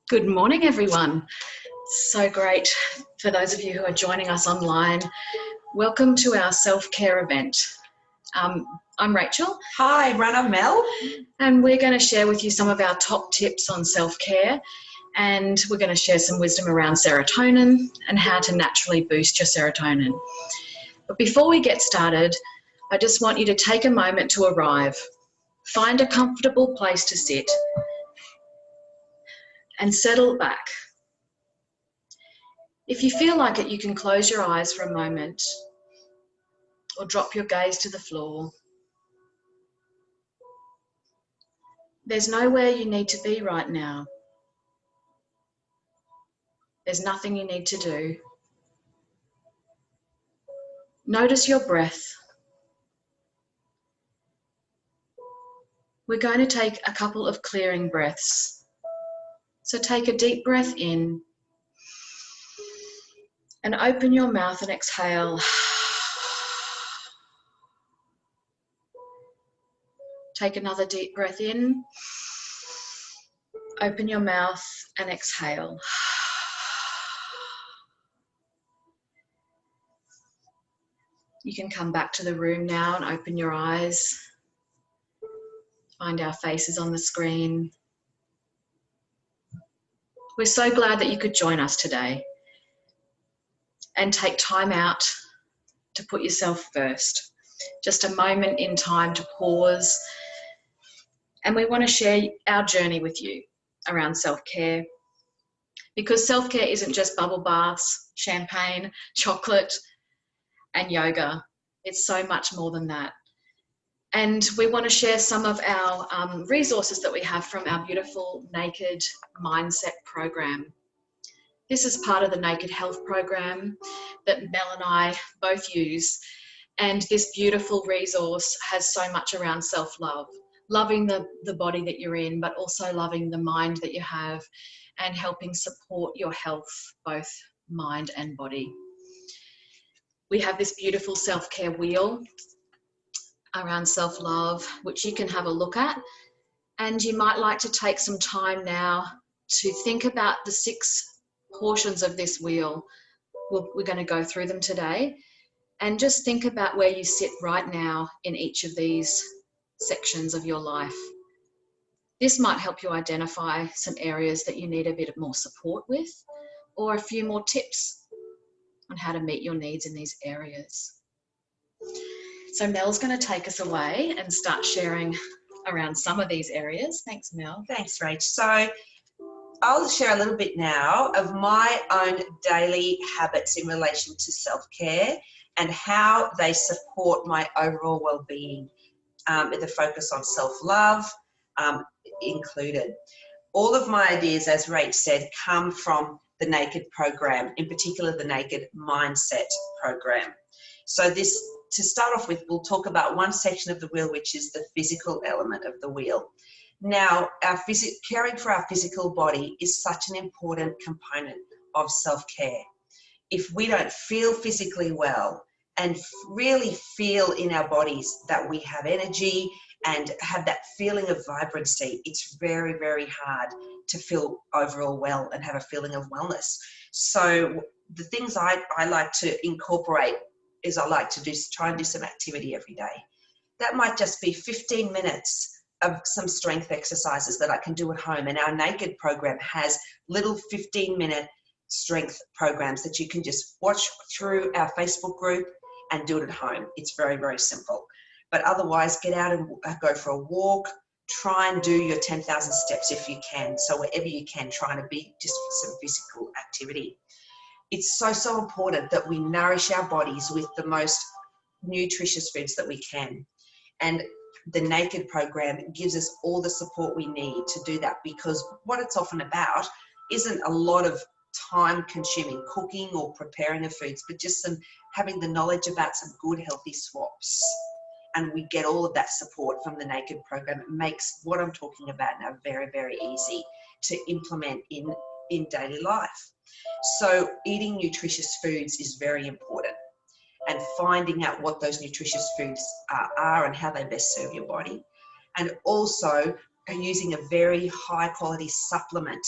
Good morning, everyone. So great for those of you who are joining us online. Welcome to our self-care event. I'm Rachel. Hi, Rana, Mel. And we're going to share with you some of our top tips on self-care, and we're going to share some wisdom around serotonin and how to naturally boost your serotonin. But before we get started, I just want you to take a moment to arrive. Find a comfortable place to sit and settle back. If you feel like it, you can close your eyes for a moment or drop your gaze to the floor. There's nowhere you need to be right now. There's nothing you need to do. Notice your breath. We're going to take a couple of clearing breaths. So take a deep breath in and open your mouth and exhale. Take another deep breath in, open your mouth and exhale. You can come back to the room now and open your eyes. Find our faces on the screen. We're so glad that you could join us today and take time out to put yourself first. Just a moment in time to pause. And we want to share our journey with you around self-care, because self-care isn't just bubble baths, champagne, chocolate, and yoga. It's so much more than that. And we want to share some of our resources that we have from our beautiful Naked Mindset program. This is part of the Naked Health program that Mel and I both use. And this beautiful resource has so much around self-love, loving the body that you're in, but also loving the mind that you have and helping support your health, both mind and body. We have this beautiful self-care wheel around self-love, which you can have a look at. And you might like to take some time now to think about the 6 portions of this wheel. We're going to go through them today. And just think about where you sit right now in each of these sections of your life. This might help you identify some areas that you need a bit more support with, or a few more tips on how to meet your needs in these areas. So Mel's going to take us away and start sharing around some of these areas. Thanks, Mel. Thanks, Rach. So I'll share a little bit now of my own daily habits in relation to self-care and how they support my overall well-being, with a focus on self-love included. All of my ideas, as Rach said, come from the Naked program, in particular the Naked Mindset program. So this, to start off with, we'll talk about one section of the wheel, which is the physical element of the wheel. Now, caring for our physical body is such an important component of self-care. If we don't feel physically well and really feel in our bodies that we have energy and have that feeling of vibrancy, it's very, very hard to feel overall well and have a feeling of wellness. So the things I like to incorporate is I like to try and do some activity every day. That might just be 15 minutes of some strength exercises that I can do at home. And our Naked program has little 15-minute strength programs that you can just watch through our Facebook group and do it at home. It's very, very simple. But otherwise, get out and go for a walk. Try and do your 10,000 steps if you can. So wherever you can, trying to be just some physical activity. It's so, so important that we nourish our bodies with the most nutritious foods that we can. And the Naked program gives us all the support we need to do that, because what it's often about isn't a lot of time consuming cooking or preparing of foods, but just having the knowledge about some good healthy swaps. And we get all of that support from the Naked program. It makes what I'm talking about now very, very easy to implement in daily life. So eating nutritious foods is very important, and finding out what those nutritious foods are and how they best serve your body. And also using a very high quality supplement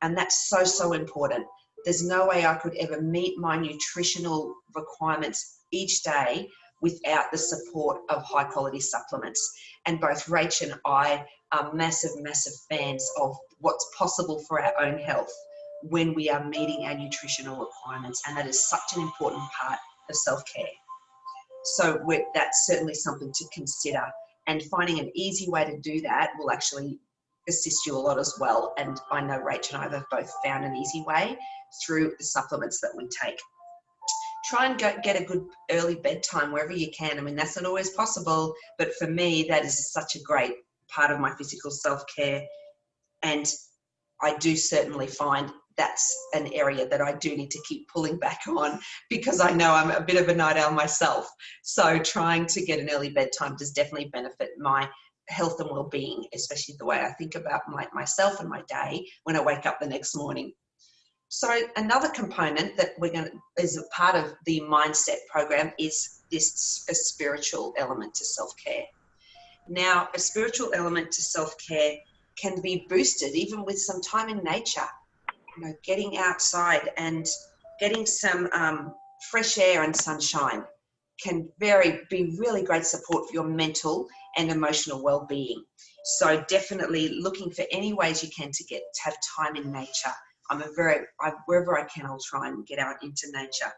And that's so, so important. There's no way I could ever meet my nutritional requirements each day without the support of high quality supplements. And both Rach and I are massive, massive fans of what's possible for our own health when we are meeting our nutritional requirements. And that is such an important part of self-care. So that's certainly something to consider. And finding an easy way to do that will actually assist you a lot as well. And I know Rach and I have both found an easy way through the supplements that we take. Try and get a good early bedtime wherever you can. I mean, that's not always possible, but for me, that is such a great part of my physical self-care. And I do certainly find that's an area that I do need to keep pulling back on, because I know I'm a bit of a night owl myself. So trying to get an early bedtime does definitely benefit my health and well-being, especially the way I think about myself and my day when I wake up the next morning. So another component that is a part of the mindset program is a spiritual element to self-care. Now, a spiritual element to self-care can be boosted even with some time in nature. You know, getting outside and getting some fresh air and sunshine can be really great support for your mental and emotional well-being. So definitely looking for any ways you can to have time in nature. Wherever I can, I'll try and get out into nature.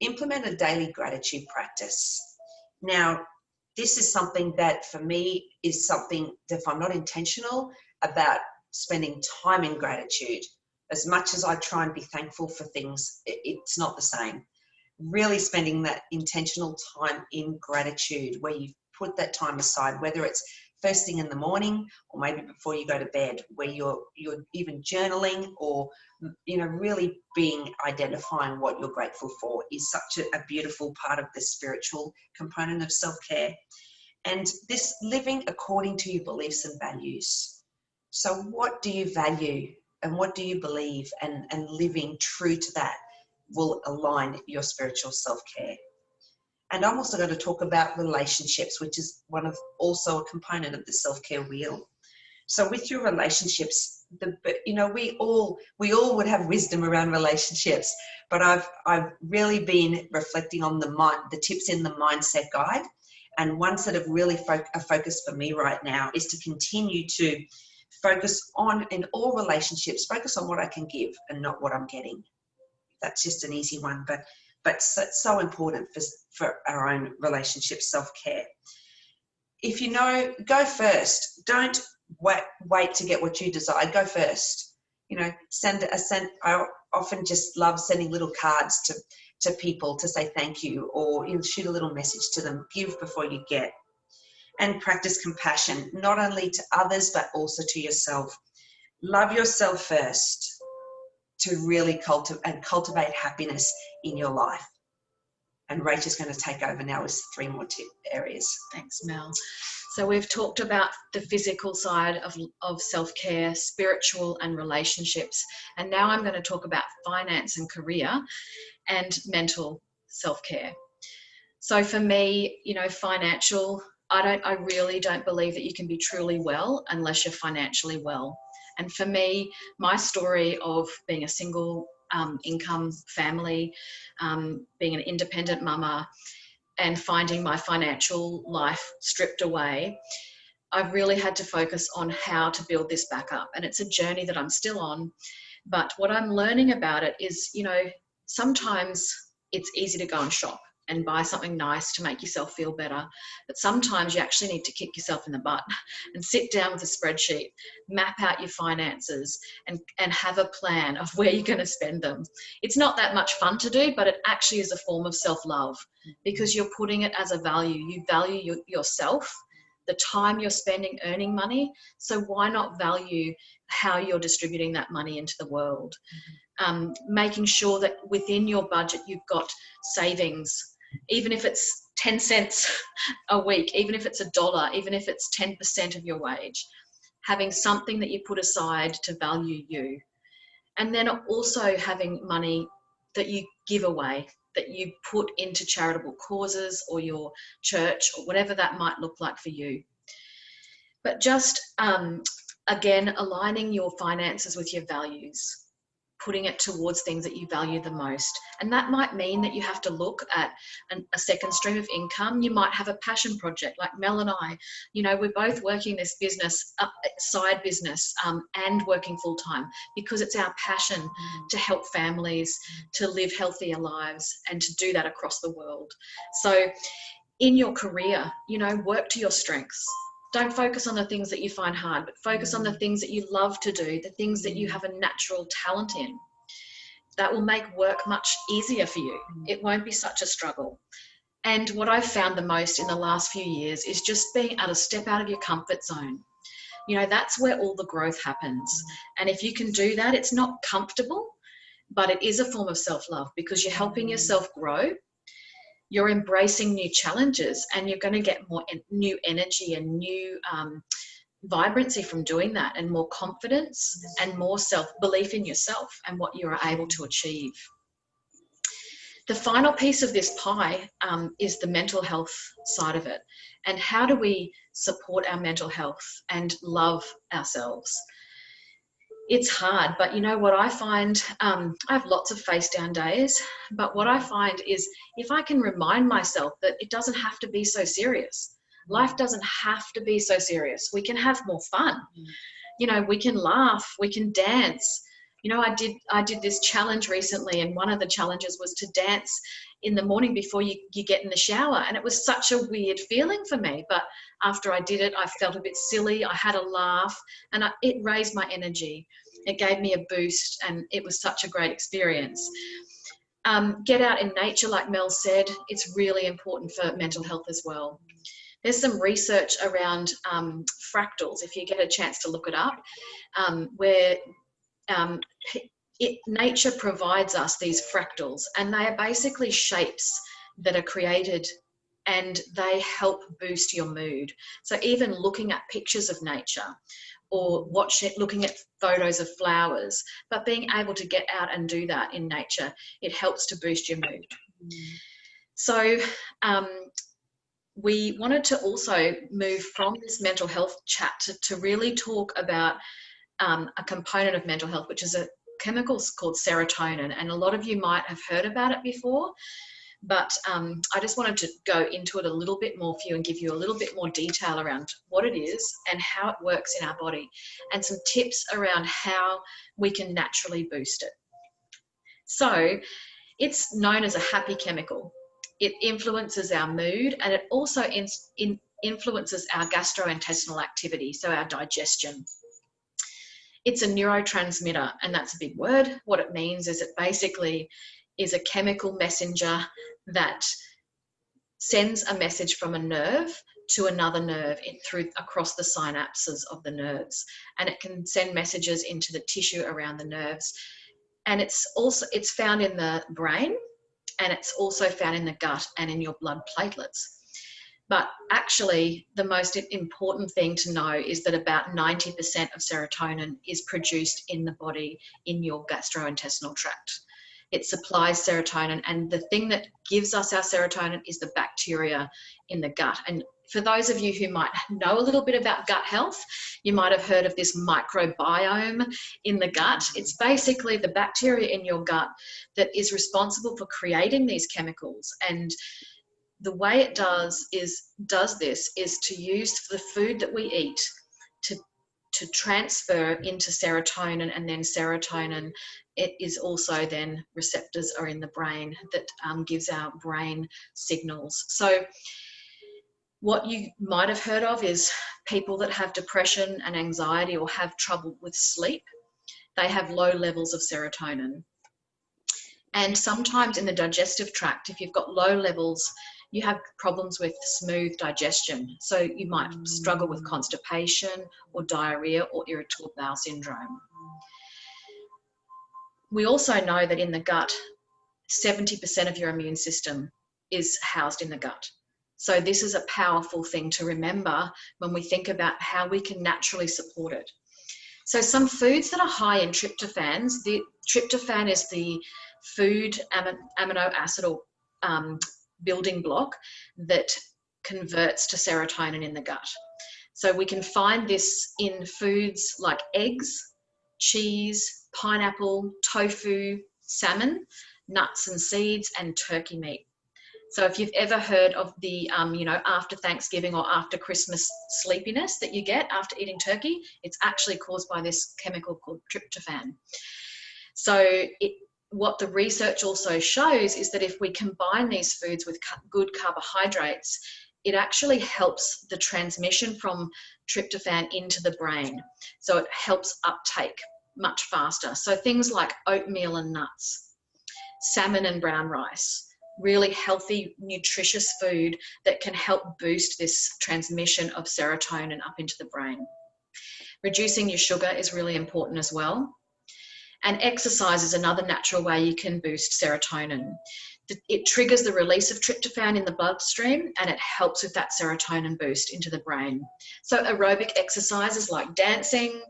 Implement a daily gratitude practice. Now, this is something that for me is something that if I'm not intentional about spending time in gratitude, as much as I try and be thankful for things, it's not the same. Really spending that intentional time in gratitude where you've put that time aside, whether it's first thing in the morning or maybe before you go to bed, where you're even journaling or, you know, really identifying what you're grateful for is such a beautiful part of the spiritual component of self-care. And this living according to your beliefs and values. So what do you value and what do you believe, and living true to that will align your spiritual self-care. And I'm also going to talk about relationships, which is also a component of the self-care wheel. So with your relationships, we all would have wisdom around relationships, but I've really been reflecting on the tips in the mindset guide, and ones that have really a focus for me right now is to continue to focus on, in all relationships, focus on what I can give and not what I'm getting. That's just an easy one, but so important for our own relationship self-care. If you know, go first. Don't wait to get what you desire. Go first. You know, I often just love sending little cards to people to say thank you, or shoot a little message to them. Give before you get. And practice compassion, not only to others, but also to yourself. Love yourself first to really cultivate happiness in your life. And Rach is going to take over now with 3 more areas. Thanks, Mel. So we've talked about the physical side of self-care, spiritual and relationships. And now I'm going to talk about finance and career and mental self-care. So for me, financial, I really don't believe that you can be truly well unless you're financially well. And for me, my story of being a single income family, being an independent mama, and finding my financial life stripped away, I've really had to focus on how to build this back up. And it's a journey that I'm still on. But what I'm learning about it is, sometimes it's easy to go and shop and buy something nice to make yourself feel better. But sometimes you actually need to kick yourself in the butt and sit down with a spreadsheet, map out your finances, and have a plan of where you're going to spend them. It's not that much fun to do, but it actually is a form of self-love, because you're putting it as a value. You value yourself, the time you're spending earning money. So why not value how you're distributing that money into the world? Making sure that within your budget, you've got savings, even if it's 10 cents a week, even if it's $1, even if it's 10% of your wage, having something that you put aside to value you. And then also having money that you give away, that you put into charitable causes or your church or whatever that might look like for you. But just Again, aligning your finances with your values, putting it towards things that you value the most. And that might mean that you have to look at a second stream of income. You might have a passion project like Mel and I. You know, we're both working this business, side business, and working full time because it's our passion to help families to live healthier lives and to do that across the world. So in your career, you know, work to your strengths. Don't focus on the things that you find hard, but focus on the things that you love to do, the things that you have a natural talent in. That will make work much easier for you. It won't be such a struggle. And what I've found the most in the last few years is just being able to step out of your comfort zone. You know, that's where all the growth happens. And if you can do that, it's not comfortable, but it is a form of self-love because you're helping yourself grow. You're embracing new challenges and you're going to get more new energy and new vibrancy from doing that, and more confidence and more self-belief in yourself and what you are able to achieve. The final piece of this pie is the mental health side of it. And how do we support our mental health and love ourselves? It's hard, but you know what I find, I have lots of face down days, but what I find is if I can remind myself that it doesn't have to be so serious. Life doesn't have to be so serious. We can have more fun. You know, we can laugh, we can dance. You know, I did this challenge recently, and one of the challenges was to dance in the morning before you get in the shower. And it was such a weird feeling for me. But after I did it, I felt a bit silly. I had a laugh and it raised my energy. It gave me a boost and it was such a great experience. Get out in nature, like Mel said. It's really important for mental health as well. There's some research around fractals, if you get a chance to look it up, where nature provides us these fractals, and they are basically shapes that are created and they help boost your mood. So even looking at pictures of nature or looking at photos of flowers, but being able to get out and do that in nature, it helps to boost your mood. So we wanted to also move from this mental health chat to really talk about a component of mental health, which is a chemical called serotonin. And a lot of you might have heard about it before, but I just wanted to go into it a little bit more for you and give you a little bit more detail around what it is and how it works in our body, and some tips around how we can naturally boost it. So it's known as a happy chemical. It influences our mood, and it also influences our gastrointestinal activity, so our digestion. It's a neurotransmitter, and that's a big word. What it means is it basically is a chemical messenger that sends a message from a nerve to another nerve across the synapses of the nerves, and it can send messages into the tissue around the nerves. And it's found in the brain, and it's also found in the gut and in your blood platelets. But actually, the most important thing to know is that about 90% of serotonin is produced in the body, in your gastrointestinal tract. It supplies serotonin, and the thing that gives us our serotonin is the bacteria in the gut. And for those of you who might know a little bit about gut health, you might have heard of this microbiome in the gut. It's basically the bacteria in your gut that is responsible for creating these chemicals. And the way it does this is to use the food that we eat to transfer into serotonin, and then serotonin, it is also then receptors are in the brain that gives our brain signals. So what you might have heard of is people that have depression and anxiety or have trouble with sleep. They have low levels of serotonin. And sometimes in the digestive tract, if you've got low levels, you have problems with smooth digestion. So you might struggle with constipation or diarrhea or irritable bowel syndrome. We also know that in the gut, 70% of your immune system is housed in the gut. So this is a powerful thing to remember when we think about how we can naturally support it. So some foods that are high in tryptophans, the tryptophan is the food amino acid or building block that converts to serotonin in the gut. So we can find this in foods like eggs, cheese, pineapple, tofu, salmon, nuts and seeds, and turkey meat. So if you've ever heard of the, after Thanksgiving or after Christmas sleepiness that you get after eating turkey, it's actually caused by this chemical called tryptophan. So what the research also shows is that if we combine these foods with good carbohydrates, it actually helps the transmission from tryptophan into the brain. So it helps uptake much faster. So things like oatmeal and nuts, salmon and brown rice, really healthy, nutritious food that can help boost this transmission of serotonin up into the brain. Reducing your sugar is really important as well. And exercise is another natural way you can boost serotonin. It triggers the release of tryptophan in the bloodstream, and it helps with that serotonin boost into the brain. So aerobic exercises like dancing,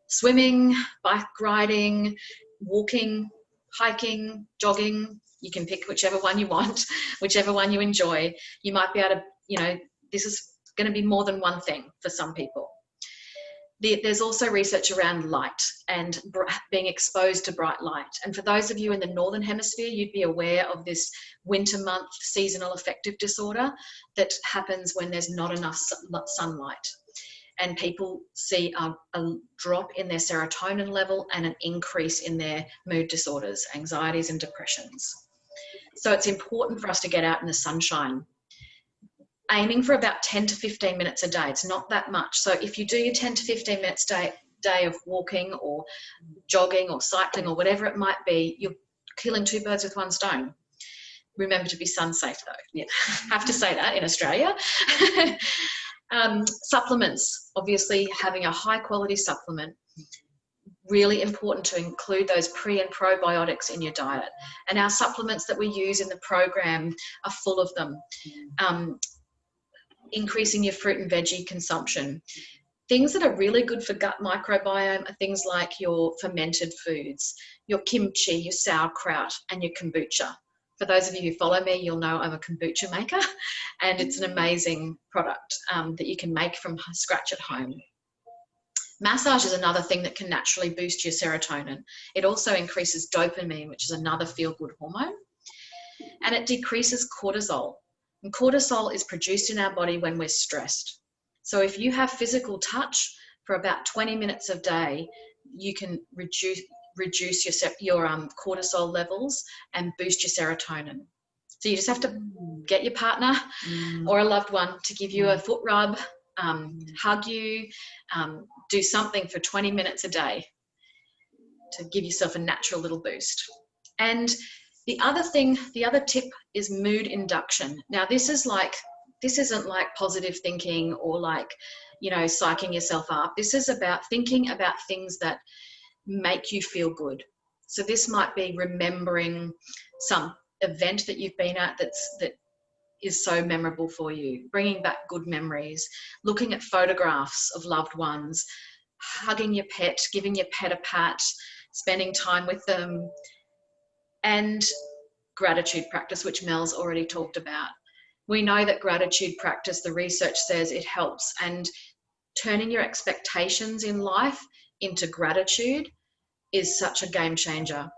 swimming, bike riding, walking, hiking, jogging, you can pick whichever one you want, whichever one you enjoy. You might be able to, this is going to be more than one thing for some people. There's also research around light and being exposed to bright light. And for those of you in the Northern Hemisphere, you'd be aware of this winter month seasonal affective disorder that happens when there's not enough sunlight. And people see a drop in their serotonin level and an increase in their mood disorders, anxieties and depressions. So it's important for us to get out in the sunshine. Aiming for about 10 to 15 minutes a day. It's not that much. So if you do your 10 to 15 minutes day of walking or jogging or cycling or whatever it might be, you're killing two birds with one stone. Remember to be sun safe though. Yeah, have to say that in Australia. Supplements, obviously having a high quality supplement, really important to include those pre and probiotics in your diet. And our supplements that we use in the program are full of them. Increasing your fruit and veggie consumption. Things that are really good for gut microbiome are things like your fermented foods, your kimchi, your sauerkraut, and your kombucha. For those of you who follow me, you'll know I'm a kombucha maker, and it's an amazing product that you can make from scratch at home. Massage is another thing that can naturally boost your serotonin. It also increases dopamine, which is another feel-good hormone, and it decreases cortisol. And cortisol is produced in our body when we're stressed. So if you have physical touch for about 20 minutes a day, you can reduce your cortisol levels and boost your serotonin. So you just have to get your partner or a loved one to give you a foot rub, hug you, do something for 20 minutes a day to give yourself a natural little boost. And the other tip is mood induction. Now this isn't like positive thinking or like, psyching yourself up. This is about thinking about things that make you feel good. So this might be remembering some event that you've been at that is so memorable for you, bringing back good memories, looking at photographs of loved ones, hugging your pet, giving your pet a pat, spending time with them, and gratitude practice, which Mel's already talked about. We know that gratitude practice, the research says it helps, and turning your expectations in life into gratitude is such a game changer.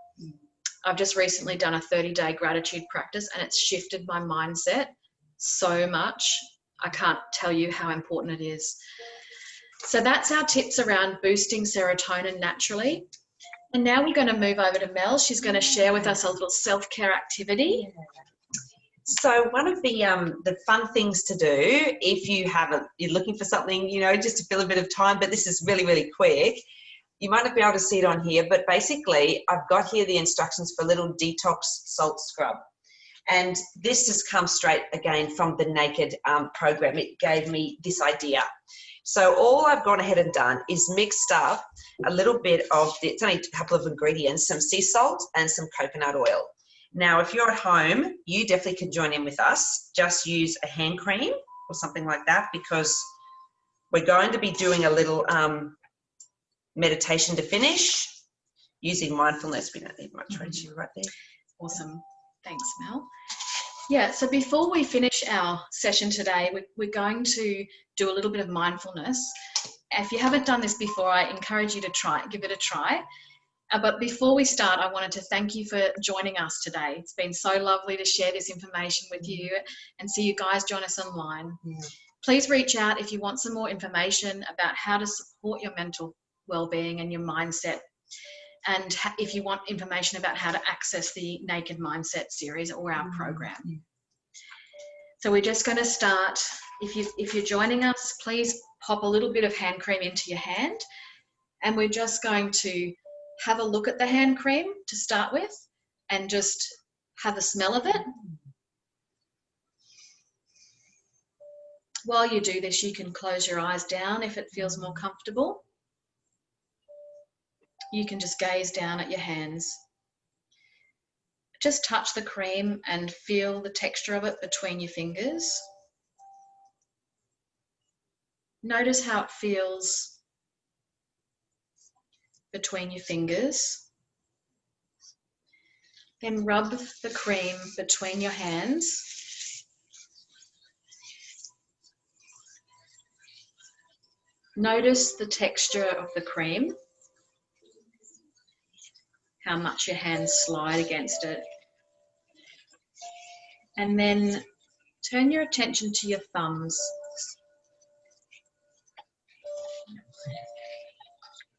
I've just recently done a 30-day gratitude practice, and it's shifted my mindset so much. I can't tell you how important it is. So that's our tips around boosting serotonin naturally. And now we're going to move over to Mel. She's going to share with us a little self-care activity. So one of the fun things to do if you're looking for something, just to fill a bit of time, but this is really, really quick. You might not be able to see it on here, but basically I've got here the instructions for a little detox salt scrub. And this has come straight again from the Naked program. It gave me this idea. So all I've gone ahead and done is mixed up a little bit of, it's only a couple of ingredients, some sea salt and some coconut oil. Now, if you're at home, you definitely can join in with us. Just use a hand cream or something like that, because we're going to be doing a little meditation to finish using mindfulness. We don't need much, Rachel, right there. Awesome. Thanks, Mel. Yeah, so before we finish our session today, we're going to do a little bit of mindfulness. If you haven't done this before, I encourage you to give it a try. But before we start, I wanted to thank you for joining us today. It's been so lovely to share this information with you and see you guys join us online. Please reach out if you want some more information about how to support your mental well-being and your mindset. And if you want information about how to access the Naked Mindset series or our program. So we're just going to start. If you're joining us, please pop a little bit of hand cream into your hand. And we're just going to have a look at the hand cream to start with and just have a smell of it. While you do this, you can close your eyes down if it feels more comfortable. You can just gaze down at your hands. Just touch the cream and feel the texture of it between your fingers. Notice how it feels between your fingers. Then rub the cream between your hands. Notice the texture of the cream, how much your hands slide against it. And then turn your attention to your thumbs.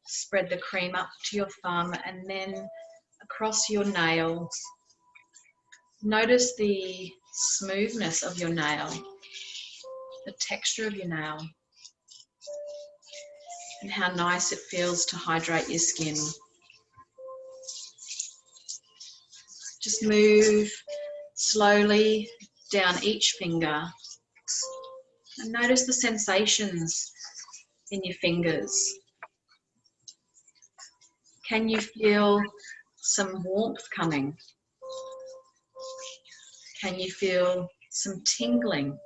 Spread the cream up to your thumb and then across your nail. Notice the smoothness of your nail, the texture of your nail, and how nice it feels to hydrate your skin. Just move slowly down each finger and notice the sensations in your fingers. Can you feel some warmth coming? Can you feel some tingling?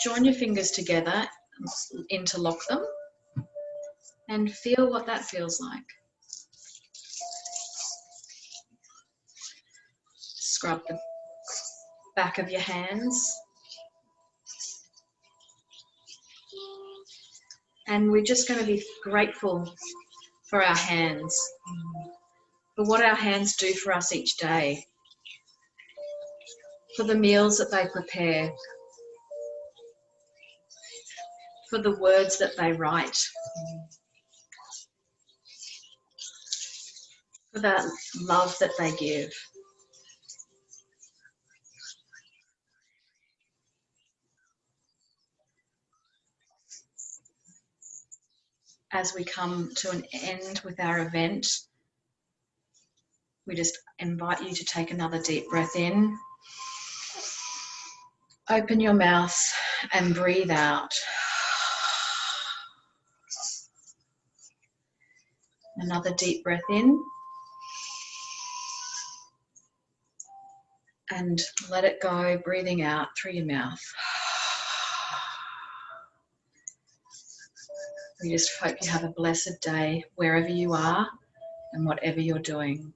Join your fingers together, interlock them, and feel what that feels like. Scrub the back of your hands. And we're just going to be grateful for our hands, for what our hands do for us each day, for the meals that they prepare, for the words that they write, for that love that they give. As we come to an end with our event, we just invite you to take another deep breath in. Open your mouth and breathe out. Another deep breath in. And let it go, breathing out through your mouth. We just hope you have a blessed day wherever you are and whatever you're doing.